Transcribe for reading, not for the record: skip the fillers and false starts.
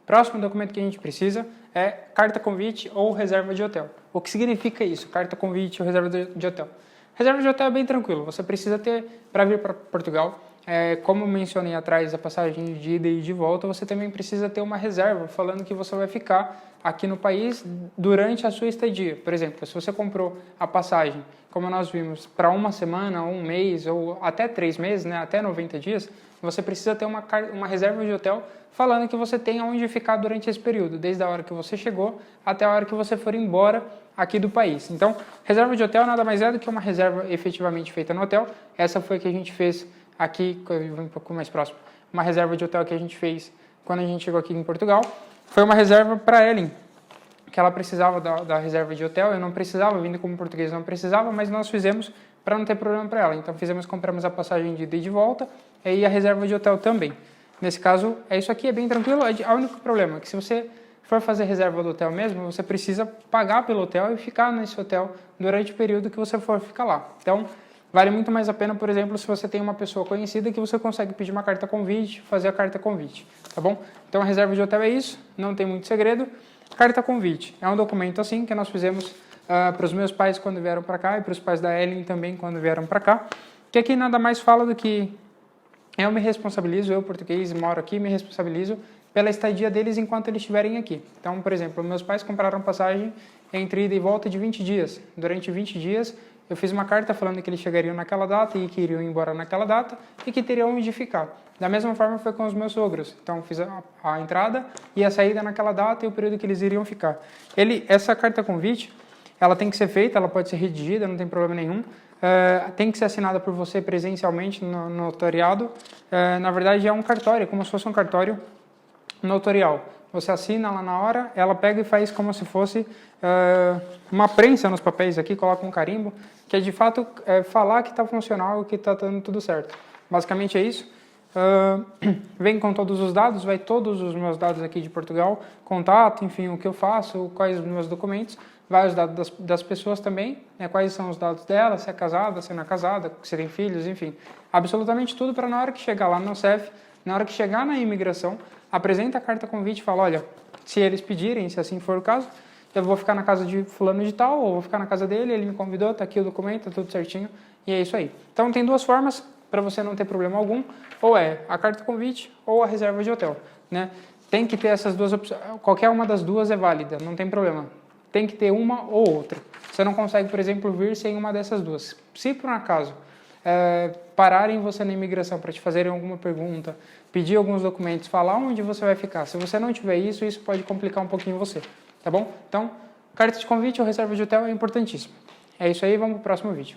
Próximo documento que a gente precisa é carta convite ou reserva de hotel. O que significa isso, carta convite ou reserva de hotel? Reserva de hotel é bem tranquilo, você precisa ter para vir para Portugal. Como mencionei atrás, a passagem de ida e de volta, você também precisa ter uma reserva falando que você vai ficar aqui no país durante a sua estadia. Por exemplo, se você comprou a passagem, como nós vimos, para uma semana, um mês ou até 3 meses, né, até 90 dias, você precisa ter uma reserva de hotel falando que você tem onde ficar durante esse período, desde a hora que você chegou até a hora que você for embora aqui do país. Então, reserva de hotel nada mais é do que uma reserva efetivamente feita no hotel. Essa foi a que a gente fez aqui, um pouco mais próximo, uma reserva de hotel que a gente fez quando a gente chegou aqui em Portugal. Foi uma reserva para Ellen, que ela precisava da reserva de hotel. Eu não precisava, vindo como português não precisava, mas nós fizemos para não ter problema para ela. Então compramos a passagem de ida e de volta e a reserva de hotel também. Nesse caso, é isso aqui, é bem tranquilo. O único problema é que se você for fazer reserva do hotel mesmo, você precisa pagar pelo hotel e ficar nesse hotel durante o período que você for ficar lá. Então, vale muito mais a pena, por exemplo, se você tem uma pessoa conhecida que você consegue pedir uma carta convite, fazer a carta convite, tá bom? Então, a reserva de hotel é isso, não tem muito segredo. Carta convite é um documento assim que nós fizemos para os meus pais quando vieram para cá e para os pais da Ellen também quando vieram para cá, que aqui nada mais fala do que eu me responsabilizo, eu português, moro aqui, me responsabilizo pela estadia deles enquanto eles estiverem aqui. Então, por exemplo, meus pais compraram passagem entre ida e volta de 20 dias. Durante 20 dias, eu fiz uma carta falando que eles chegariam naquela data e que iriam embora naquela data e que teriam onde ficar. Da mesma forma foi com os meus sogros. Então, fiz a entrada e a saída naquela data e o período que eles iriam ficar. Essa carta convite, ela tem que ser feita, ela pode ser redigida, não tem problema nenhum. Tem que ser assinada por você presencialmente no notariado. Na verdade, é um cartório, como se fosse um cartório notarial. Você assina lá na hora, ela pega e faz como se fosse uma prensa nos papéis aqui, coloca um carimbo, que é de fato falar que está funcional e que está dando tudo certo. Basicamente é isso. Vem com todos os dados, vai todos os meus dados aqui de Portugal, contato, enfim, o que eu faço, quais os meus documentos, vai os dados das pessoas também, né, quais são os dados dela, se é casada, se não é casada, se tem filhos, enfim, absolutamente tudo para na hora que chegar lá no CEF, na hora que chegar na imigração, apresenta a carta convite e fala, olha, se eles pedirem, se assim for o caso, eu vou ficar na casa de fulano de tal, ou vou ficar na casa dele, ele me convidou, tá aqui o documento, tá tudo certinho, e é isso aí. Então tem duas formas para você não ter problema algum, ou é a carta convite ou a reserva de hotel, né? Tem que ter essas duas opções, qualquer uma das duas é válida, não tem problema. Tem que ter uma ou outra. Você não consegue, por exemplo, vir sem uma dessas duas. Se por um acaso pararem você na imigração para te fazerem alguma pergunta, pedir alguns documentos, falar onde você vai ficar, se você não tiver isso, isso pode complicar um pouquinho você, tá bom? Então, carta de convite ou reserva de hotel é importantíssimo. É isso aí, vamos para o próximo vídeo.